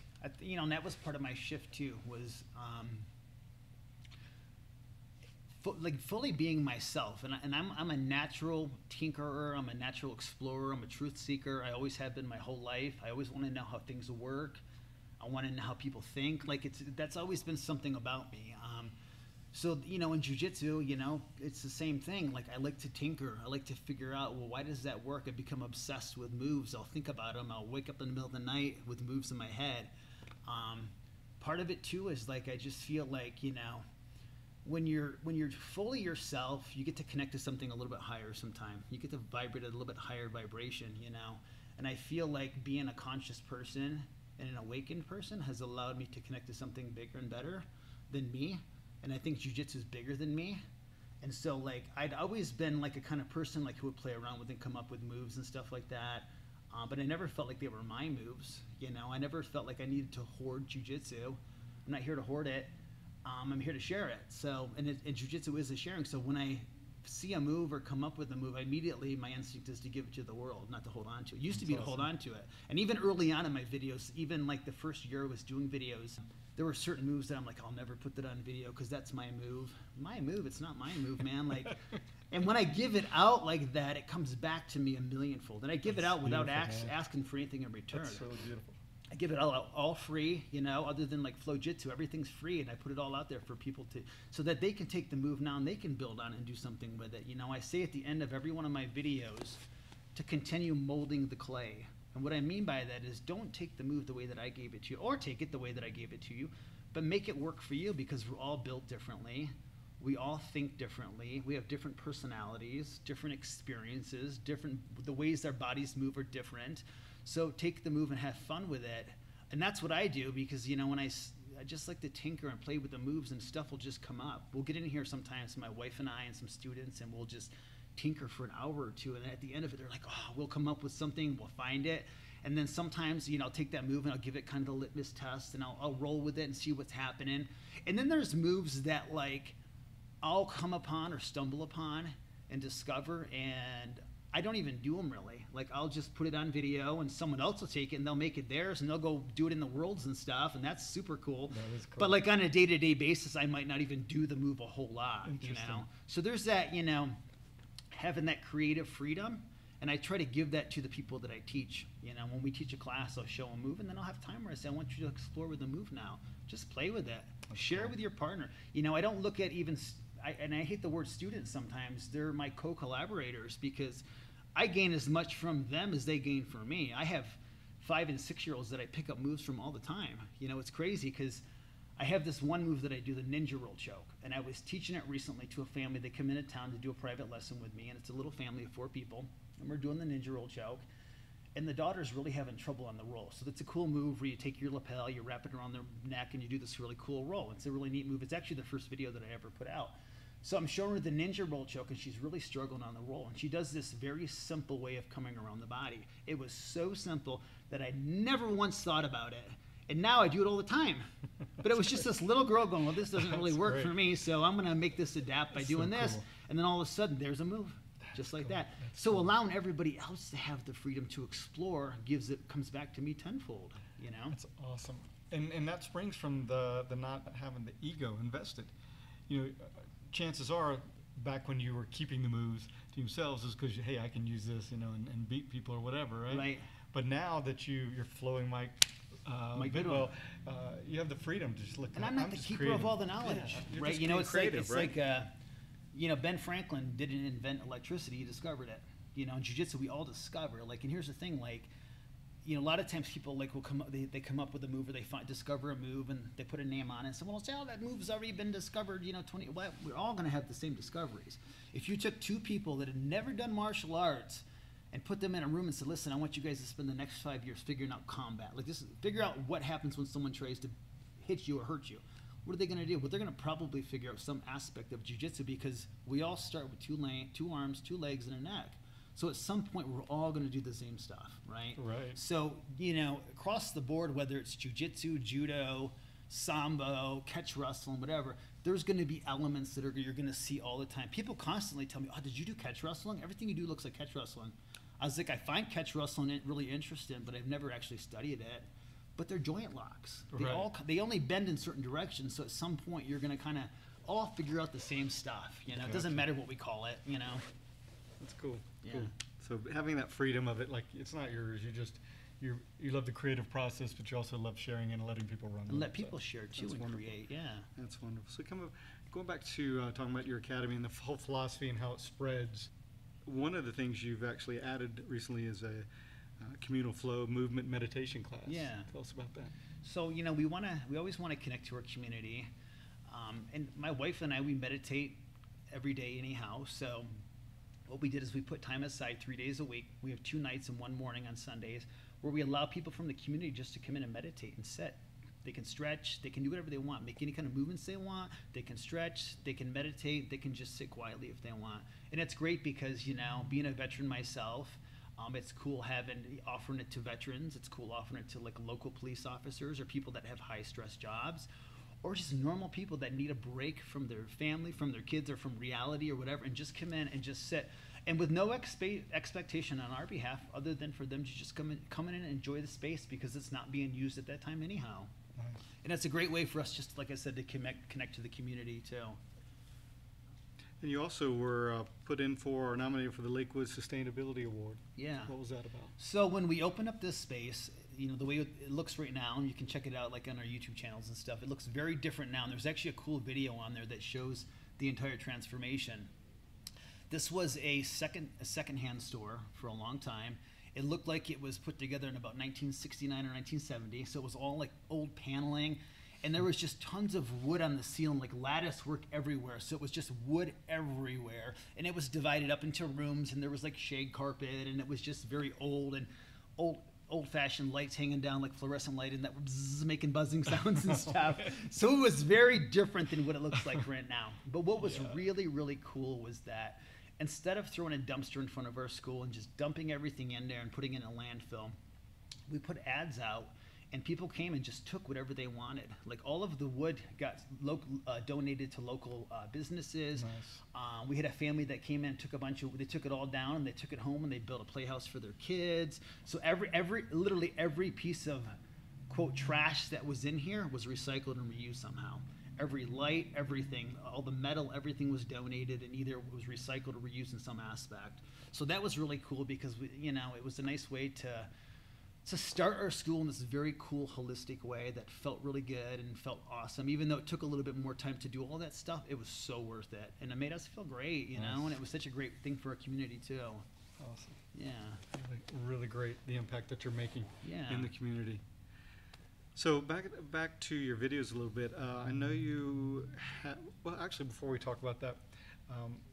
You know, and that was part of my shift too, was like fully being myself. And I'm a natural tinkerer. I'm a natural explorer. I'm a truth seeker. I always have been my whole life. I always want to know how things work. I want to know how people think. Like that's always been something about me. So, you know, in jiu-jitsu, you know, it's the same thing. Like, I like to tinker. I like to figure out, well, why does that work? I become obsessed with moves. I'll think about them. I'll wake up in the middle of the night with moves in my head. Part of it, too, is, like, I just feel like, you know, when you're fully yourself, you get to connect to something a little bit higher sometime. You get to vibrate at a little bit higher vibration, you know. And I feel like being a conscious person and an awakened person has allowed me to connect to something bigger and better than me. And I think jiu-jitsu is bigger than me. And so, like, I'd always been, like, a kind of person, like, who would play around with and come up with moves and stuff like that. But I never felt like they were my moves, you know. I never felt like I needed to hoard jiu-jitsu. I'm not here to hoard it. I'm here to share it. So, and jiu-jitsu is a sharing. So when I see a move or come up with a move, my instinct is to give it to the world, not to hold on to it. It used to be to hold on to it. And even early on in my videos, even, like, the first year I was doing videos, there were certain moves that I'm like, I'll never put that on video because that's my move. My move, it's not my move, man. Like, and when I give it out like that, it comes back to me a millionfold. And I give it out without asking for anything in return. That's so beautiful. I give it all free, you know, other than like Flo Jitsu, everything's free, and I put it all out there for people to, so that they can take the move now and they can build on it and do something with it. You know, I say at the end of every one of my videos to continue molding the clay. And what I mean by that is, don't take the move the way that I gave it to you, or take it the way that I gave it to you, but make it work for you, because we're all built differently. We all think differently. We have different personalities, different experiences, the ways our bodies move are different. So take the move and have fun with it. And that's what I do, because, you know, when I just like to tinker and play with the moves, and stuff will just come up. We'll get in here sometimes, my wife and I and some students, and we'll just tinker for an hour or two, and at the end of it, they're like, oh, we'll come up with something, we'll find it. And then sometimes, you know, I'll take that move and I'll give it kind of the litmus test, and I'll roll with it and see what's happening. And then there's moves that, like, I'll come upon or stumble upon and discover, and I don't even do them really. Like, I'll just put it on video, and someone else will take it and they'll make it theirs, and they'll go do it in the worlds and stuff, and that's super cool. That is cool. But, like, on a day-to-day basis, I might not even do the move a whole lot, you know. So there's that, you know, having that creative freedom, and I try to give that to the people that I teach. You know, when we teach a class, I'll show a move, and then I'll have time where I say, I want you to explore with the move now. Just play with it. Share it with your partner. You know, I don't look at even, and I hate the word students sometimes, they're my co-collaborators, because I gain as much from them as they gain from me. I have 5- and 6-year-olds that I pick up moves from all the time. You know, it's crazy, because I have this one move that I do, the ninja roll choke, and I was teaching it recently to a family. They come into town to do a private lesson with me, and it's a little family of 4 people, and we're doing the ninja roll choke, and the daughter's really having trouble on the roll. So that's a cool move where you take your lapel, you wrap it around their neck, and you do this really cool roll. It's a really neat move. It's actually the first video that I ever put out. So I'm showing her the ninja roll choke, and she's really struggling on the roll, and she does this very simple way of coming around the body. It was so simple that I never once thought about it. And now I do it all the time. But it was just this little girl going, well, this doesn't really work for me, so I'm going to make this adapt by doing this. Cool. And then all of a sudden, there's a move, just like that. So allowing everybody else to have the freedom to explore comes back to me tenfold, you know? That's awesome. And that springs from the not having the ego invested. You know, chances are, back when you were keeping the moves to yourselves is because, hey, I can use this, you know, and beat people or whatever, right? Right. But now that you're flowing Mike Bidwell, you have the freedom to just look. And I'm not the keeper of all the knowledge, right? You know, it's like you know, Ben Franklin didn't invent electricity; he discovered it. You know, in jiu-jitsu, we all discover. Like, and here's the thing: like, you know, a lot of times people like will come up, they come up with a move, or they discover a move, and they put a name on it. And someone will say, "Oh, that move's already been discovered." You know, Well, we're all going to have the same discoveries. If you took 2 people that had never done martial arts and put them in a room and said, listen, I want you guys to spend the next 5 years figuring out combat. Like this, figure out what happens when someone tries to hit you or hurt you. What are they going to do? Well, they're going to probably figure out some aspect of jiu-jitsu because we all start with 2 arms, 2 legs, and a neck. So at some point, we're all going to do the same stuff, right? Right. So, you know, across the board, whether it's jiu-jitsu, judo, sambo, catch wrestling, whatever, there's going to be elements that you're going to see all the time. People constantly tell me, oh, did you do catch wrestling? Everything you do looks like catch wrestling. I was like, I find catch wrestling really interesting, but I've never actually studied it. But they're joint locks. They only bend in certain directions, so at some point you're going to kind of all figure out the same stuff. You know, It doesn't matter what we call it, you know. That's cool. Yeah. Cool. So having that freedom of it, like it's not yours. You love the creative process, but you also love sharing and letting people run. And let people share too and create. Yeah. That's wonderful. So going back to talking about your academy and the whole philosophy and how it spreads. One of the things you've actually added recently is a communal flow movement meditation class. Yeah. Tell us about that. So, you know, we always want to connect to our community. And my wife and I, we meditate every day anyhow. So what we did is we put time aside 3 days a week. We have 2 nights and 1 morning on Sundays where we allow people from the community just to come in and meditate and sit. They can stretch, they can do whatever they want, make any kind of movements they want, they can stretch, they can meditate, they can just sit quietly if they want. And it's great because, you know, being a veteran myself, it's cool offering it to veterans, it's cool offering it to like local police officers or people that have high stress jobs, or just normal people that need a break from their family, from their kids, or from reality or whatever, and just come in and just sit. And with no expectation on our behalf other than for them to just come in and enjoy the space because it's not being used at that time anyhow. Nice. And it's a great way for us, just like I said, to connect to the community too. And you also were put in for or nominated for the Lakewood Sustainability Award. Yeah. What was that about? So when we opened up this space, you know, the way it looks right now, and you can check it out like on our YouTube channels and stuff, it looks very different now. And there's actually a cool video on there that shows the entire transformation. This was a secondhand store for a long time. It looked like it was put together in about 1969 or 1970, so it was all like old paneling, and there was just tons of wood on the ceiling, like lattice work everywhere, so it was just wood everywhere, and it was divided up into rooms, and there was like shade carpet, and it was just very old and old-fashioned lights hanging down, like fluorescent lighting that were making buzzing sounds and stuff. So it was very different than what it looks like right now. But what was really, really cool was that instead of throwing a dumpster in front of our school and just dumping everything in there and putting it in a landfill, we put ads out, and people came and just took whatever they wanted. Like all of the wood got donated to local businesses. Nice. We had a family that came in and took they took it all down, and they took it home, and they built a playhouse for their kids. So literally every piece of, quote, trash that was in here was recycled and reused somehow. Every light, everything, all the metal, everything was donated and either was recycled or reused in some aspect. So that was really cool because it was a nice way to start our school in this very cool, holistic way that felt really good and felt awesome. Even though it took a little bit more time to do all that stuff, it was so worth it, and it made us feel great, you know. And it was such a great thing for our community too. Awesome. Yeah. Really, really great the impact that you're making in the community. So back to your videos a little bit. I know you had, well, actually, before we talk about that,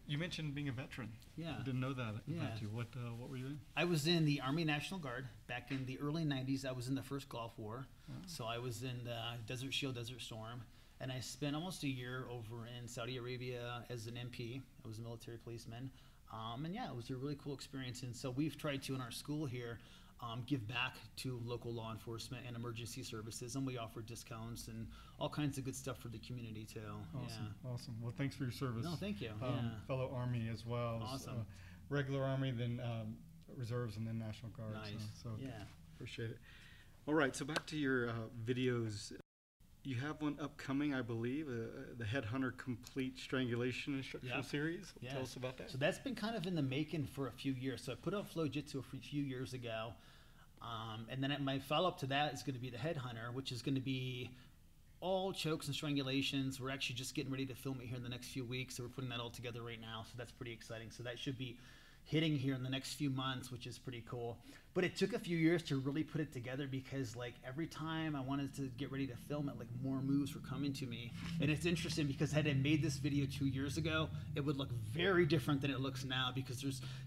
you mentioned being a veteran. Yeah. I didn't know that Yeah. about you. What were you in? I was in the Army National Guard back in the early 90s. I was in the first Gulf War. So I was in the Desert Shield, Desert Storm. And I spent almost a year over in Saudi Arabia as an MP. I was a military policeman. And yeah, it was a really cool experience. And so we've tried to, in our school here, give back to local law enforcement and emergency services. And we offer discounts and all kinds of good stuff for the community too. Awesome. Awesome. Well, thanks for your service. No, thank you. Fellow Army as well. Awesome. Regular Army, then Reserves, and then National Guard. Nice. So Yeah. appreciate it. All right. So back to your videos. You have one upcoming, I believe, the Headhunter Complete Strangulation Instructional Series. Yeah. Tell us about that. So that's been kind of in the making for a few years. So I put out Flo Jitsu a few years ago. And then my follow-up to that is going to be the Headhunter, which is going to be all chokes and strangulations. We're actually just getting ready to film it here in the next few weeks. So we're putting that all together right now. So that's pretty exciting. So that should be hitting here in the next few months, which is pretty cool. But it took a few years to really put it together because like every time I wanted to get ready to film it, like more moves were coming to me. And it's interesting because had I made this video 2 years ago, it would look very different than it looks now because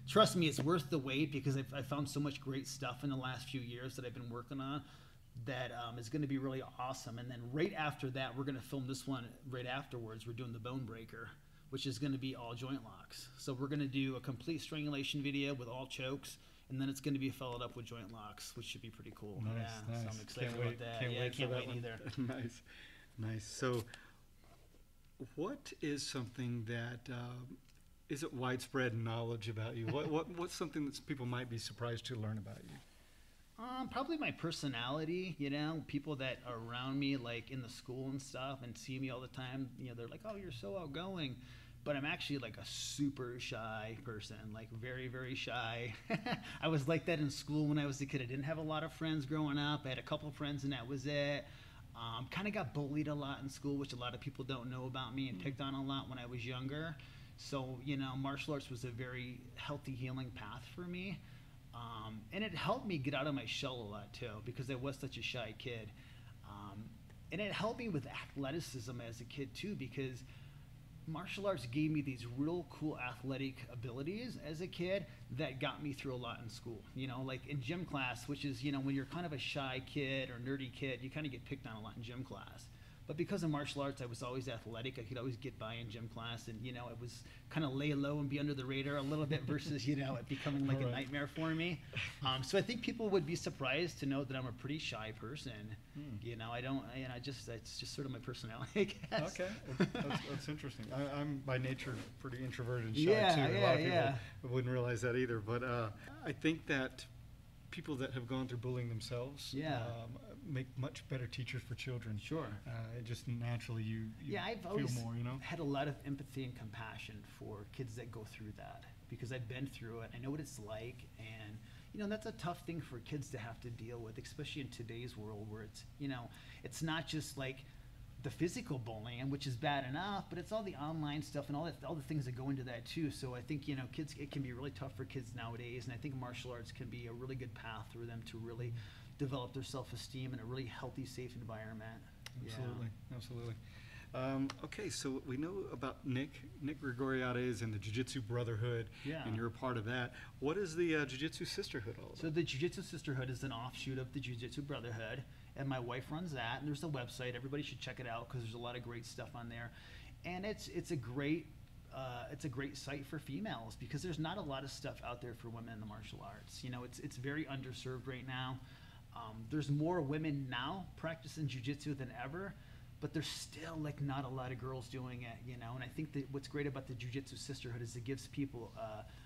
trust me, it's worth the wait because I found so much great stuff in the last few years that I've been working on that is going to be really awesome. And then right after that, we're going to film this one right afterwards. We're doing the Bone Breaker, which is going to be all joint locks. So we're going to do a complete strangulation video with all chokes, and then it's going to be followed up with joint locks, which should be pretty cool. Nice, yeah, nice. So I'm excited Can't about wait, that. Can't yeah, wait I can't for wait that either. Nice, nice. So what is something that isn't widespread knowledge about you? What's something that people might be surprised to learn about you? Probably my personality, you know, people that are around me, like in the school and stuff and see me all the time, you know, they're like, oh, you're so outgoing. But I'm actually like a super shy person, like very, very shy. I was like that in school when I was a kid. I didn't have a lot of friends growing up. I had a couple friends and that was it. Kind of got bullied a lot in school, which a lot of people don't know about me, and picked on a lot when I was younger. So, you know, martial arts was a very healthy healing path for me. And it helped me get out of my shell a lot too, because I was such a shy kid. And it helped me with athleticism as a kid too, because martial arts gave me these real cool athletic abilities as a kid that got me through a lot in school. You know, like in gym class, which is, you know, when you're kind of a shy kid or nerdy kid, you kind of get picked on a lot in gym class. But because of martial arts, I was always athletic. I could always get by in gym class, and, you know, it was kind of lay low and be under the radar a little bit versus, you know, it becoming like a nightmare for me. So I think people would be surprised to know that I'm a pretty shy person. You know, it's just sort of my personality, I guess. Okay, that's interesting. I'm by nature pretty introverted and shy too. Yeah, a lot of people wouldn't realize that either. But I think that people that have gone through bullying themselves make much better teachers for children. Sure. It just naturally you I've feel always more, you know? had a lot of empathy and compassion for kids that go through that because I've been through it. I know what it's like, and you know, that's a tough thing for kids to have to deal with, especially in today's world where it's, you know, it's not just like the physical bullying, which is bad enough, but it's all the online stuff and all the things that go into that too. So I think, you know, kids, it can be really tough for kids nowadays, and I think martial arts can be a really good path for them to really develop their self-esteem in a really healthy, safe environment. Absolutely, absolutely. Okay, so we know about Nick Gregoriades and the Jiu Jitsu Brotherhood, and you're a part of that. What is the Jiu Jitsu Sisterhood all about? So the Jiu Jitsu Sisterhood is an offshoot of the Jiu Jitsu Brotherhood, and my wife runs that, and there's a website. Everybody should check it out because there's a lot of great stuff on there, and it's a great site for females because there's not a lot of stuff out there for women in the martial arts. You know, it's very underserved right now. There's more women now practicing jiu-jitsu than ever, but there's still like not a lot of girls doing it, you know. And I think that what's great about the Jiu Jitsu Sisterhood is it gives people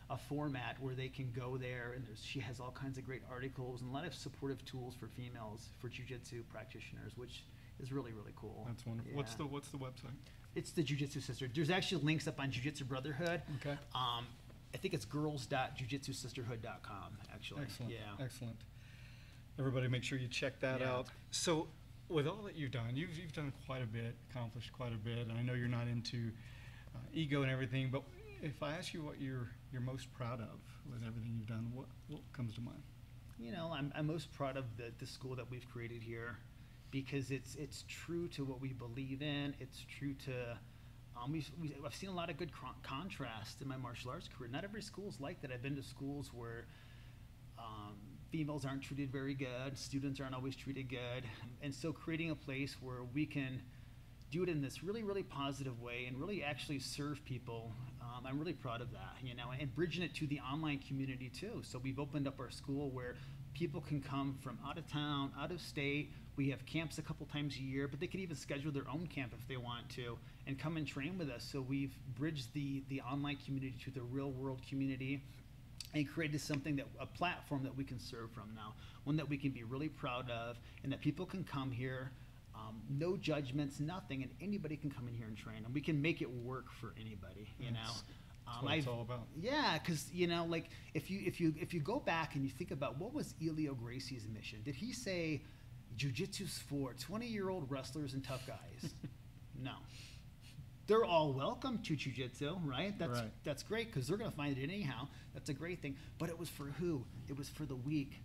a format where they can go there, and she has all kinds of great articles and a lot of supportive tools for females, for jiu-jitsu practitioners, which is really, really cool. That's wonderful. Yeah. What's the website? It's the Jiu Jitsu Sisterhood. There's actually links up on Jiu Jitsu Brotherhood. Okay. I think it's girls.jiujitsusisterhood.com actually. Excellent. Yeah. Excellent. Everybody make sure you check that out. So with all that you've done, you've done quite a bit, accomplished quite a bit, and I know you're not into ego and everything, but if I ask you what you're most proud of with everything you've done, what comes to mind? You know, I'm most proud of the school that we've created here. because it's true to what we believe in. It's true to I've seen a lot of good contrast in my martial arts career. Not every school is like that. I've been to schools where females aren't treated very good, students aren't always treated good, and so creating a place where we can do it in this really, really positive way and really actually serve people, I'm really proud of that, you know, and bridging it to the online community too. So we've opened up our school where people can come from out of town, out of state. We have camps a couple times a year, but they can even schedule their own camp if they want to and come and train with us. So we've bridged the online community to the real world community and created something a platform that we can serve from now, one that we can be really proud of, and that people can come here, no judgments, nothing, and anybody can come in here and train, and we can make it work for anybody, you know. That's what it's all about. Yeah, because you know, like if you go back and you think about what was Elio Gracie's mission, did he say jiu-jitsu's for 20-year-old wrestlers and tough guys? No. They're all welcome to jiu-jitsu, right? That's great because they're going to find it anyhow. That's a great thing. But it was for who? It was for the weak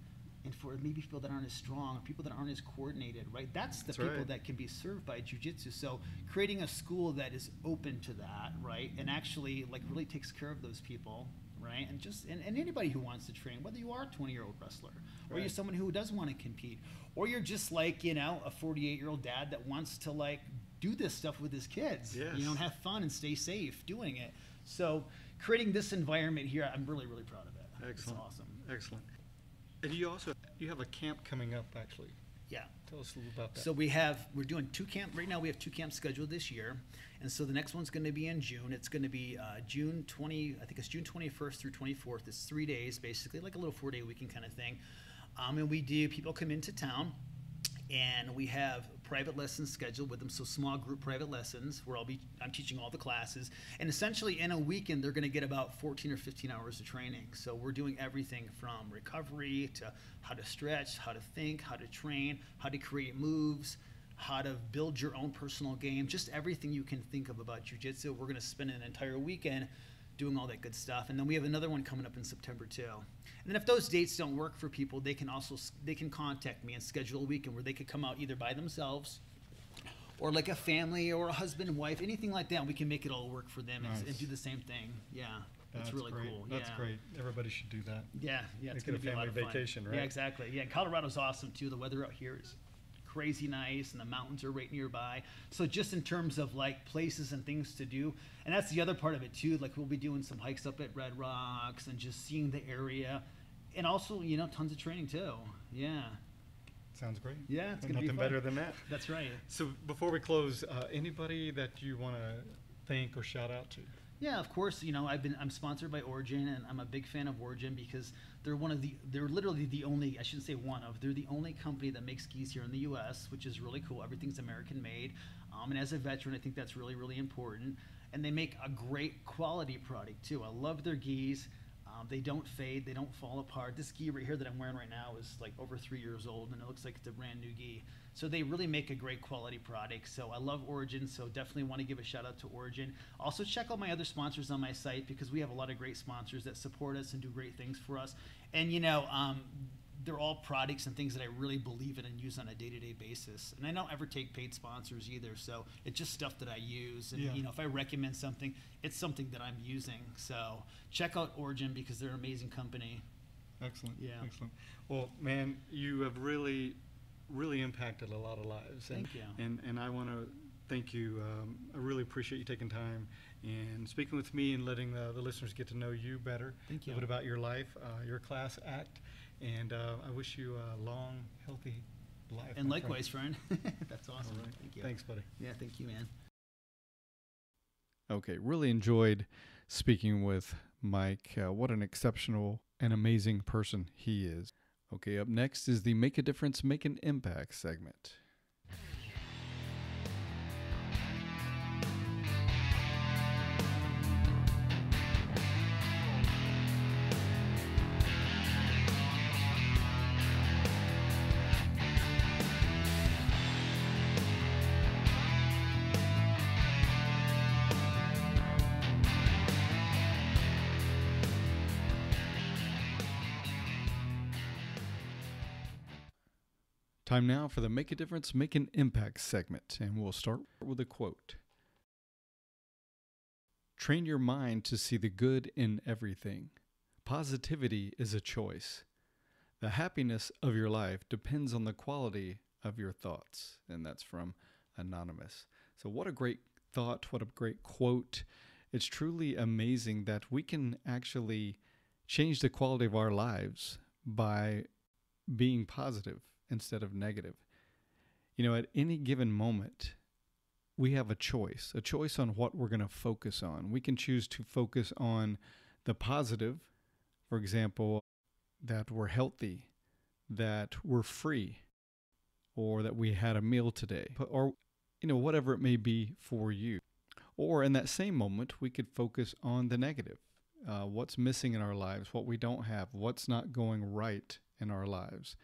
and for maybe people that aren't as strong, or people that aren't as coordinated, right? That's the people that can be served by jiu-jitsu. So creating a school that is open to that, right? And actually like really takes care of those people, right? And just and anybody who wants to train, whether you are a 20-year-old wrestler or you're someone who does want to compete, or you're just like, you know, a 48-year-old dad that wants to like do this stuff with his kids, you know, and have fun and stay safe doing it. So creating this environment here, I'm really, really proud of it. Excellent. It's awesome. Excellent. And you have a camp coming up actually. Yeah. Tell us a little about that. So we're doing 2 camps. Right now we have 2 camps scheduled this year. And so the next one's going to be in June. It's going to be June 21st through 24th. It's 3 days, basically, like a little 4-day weekend kind of thing. And people come into town, and we have private lessons scheduled with them, so small group private lessons where I'm teaching all the classes, and essentially in a weekend they're going to get about 14 or 15 hours of training. So we're doing everything from recovery to how to stretch, how to think, how to train, how to create moves, how to build your own personal game, just everything you can think of about jiu-jitsu. We're going to spend an entire weekend doing all that good stuff. And then we have another one coming up in September too. And then if those dates don't work for people, they can contact me and schedule a weekend where they could come out either by themselves or like a family or a husband and wife, anything like that. We can make it all work for them and do the same thing. Yeah. That's really great. cool. That's great. Everybody should do that. Yeah. It's going to be a family vacation, right? Yeah, exactly. Yeah. Colorado's awesome too. The weather out here is crazy nice, and the mountains are right nearby. So just in terms of like places and things to do, and that's the other part of it too, like we'll be doing some hikes up at Red Rocks and just seeing the area, and also, you know, tons of training too. Yeah. Sounds great. Yeah, it's gonna be nothing fun. better than that. That's right. So before we close, anybody that you want to thank or shout out to? Yeah, of course. You know, I'm sponsored by Origin, and I'm a big fan of Origin because they're literally the only, I shouldn't say they're the only company that makes skis here in the U.S., which is really cool. Everything's American made. And as a veteran, I think that's really, really important. And they make a great quality product too. I love their gis. They don't fade, they don't fall apart. This gi right here that I'm wearing right now is like over 3 years old, and it looks like it's a brand new gi. So they really make a great quality product. So I love Origin, so definitely want to give a shout out to Origin. Also check out my other sponsors on my site because we have a lot of great sponsors that support us and do great things for us. And you know, they're all products and things that I really believe in and use on a day-to-day basis. And I don't ever take paid sponsors either, so it's just stuff that I use. And you know, if I recommend something, it's something that I'm using. So check out Origin because they're an amazing company. Excellent. Yeah. Excellent. Well, man, you have really impacted a lot of lives. Thank you. And I want to thank you. I really appreciate you taking time and speaking with me and letting the listeners get to know you better. Thank you. A little bit about your life, your class act. And I wish you a long, healthy life. And likewise, friend. That's awesome. All right. Thank you. Thanks, buddy. Yeah, thank you, man. Okay, really enjoyed speaking with Mike. What an exceptional and amazing person he is. Okay, up next is the Make a Difference, Make an Impact segment. Time now for the Make a Difference, Make an Impact segment, and we'll start with a quote. Train your mind to see the good in everything. Positivity is a choice. The happiness of your life depends on the quality of your thoughts. And that's from Anonymous. So what a great thought, what a great quote. It's truly amazing that we can actually change the quality of our lives by being positive instead of negative. You know, at any given moment, we have a choice on what we're going to focus on. We can choose to focus on the positive, for example, that we're healthy, that we're free, or that we had a meal today, or, you know, whatever it may be for you. Or in that same moment, we could focus on the negative, what's missing in our lives, what we don't have, what's not going right in our lives.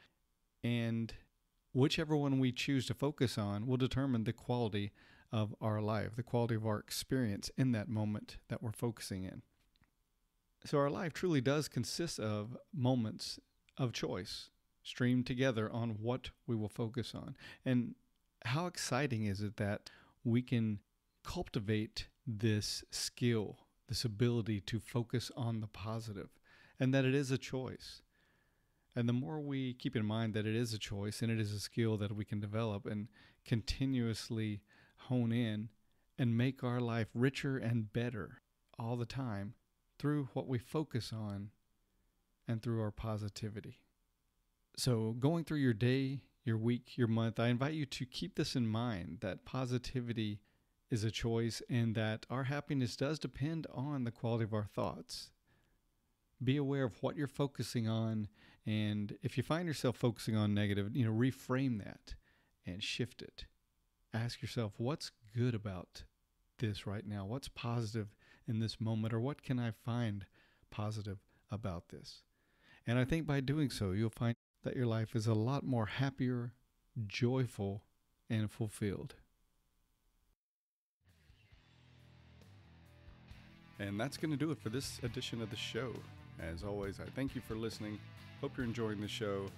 And whichever one we choose to focus on will determine the quality of our life, the quality of our experience in that moment that we're focusing in. So our life truly does consist of moments of choice streamed together on what we will focus on. And how exciting is it that we can cultivate this skill, this ability to focus on the positive, and that it is a choice. And the more we keep in mind that it is a choice and it is a skill that we can develop and continuously hone in and make our life richer and better all the time through what we focus on and through our positivity. So going through your day, your week, your month, I invite you to keep this in mind, that positivity is a choice and that our happiness does depend on the quality of our thoughts. Be aware of what you're focusing on, and if you find yourself focusing on negative, reframe that and shift it. Ask yourself, what's good about this right now? What's positive in this moment, or what can I find positive about this? And I think by doing so, you'll find that your life is a lot more happier, joyful, and fulfilled. And that's going to do it for this edition of the show. As always, I thank you for listening. Hope you're enjoying the show.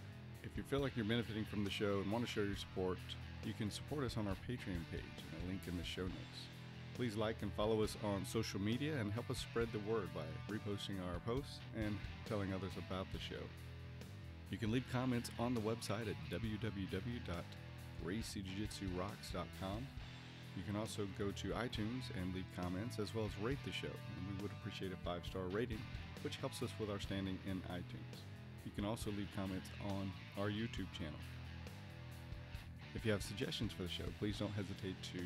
If you feel like you're benefiting from the show and want to show your support, you can support us on our Patreon page, and a link in the show notes. Please like and follow us on social media and help us spread the word by reposting our posts and telling others about the show. You can leave comments on the website at www.graciejujitsurocks.com. You can also go to iTunes and leave comments, as well as rate the show, and we would appreciate a 5-star rating, which helps us with our standing in iTunes. You can also leave comments on our YouTube channel. If you have suggestions for the show, please don't hesitate to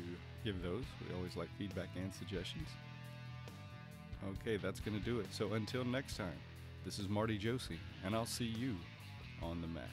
give those. We always like feedback and suggestions. Okay, that's going to do it. So until next time, this is Marty Josie, and I'll see you on the mat.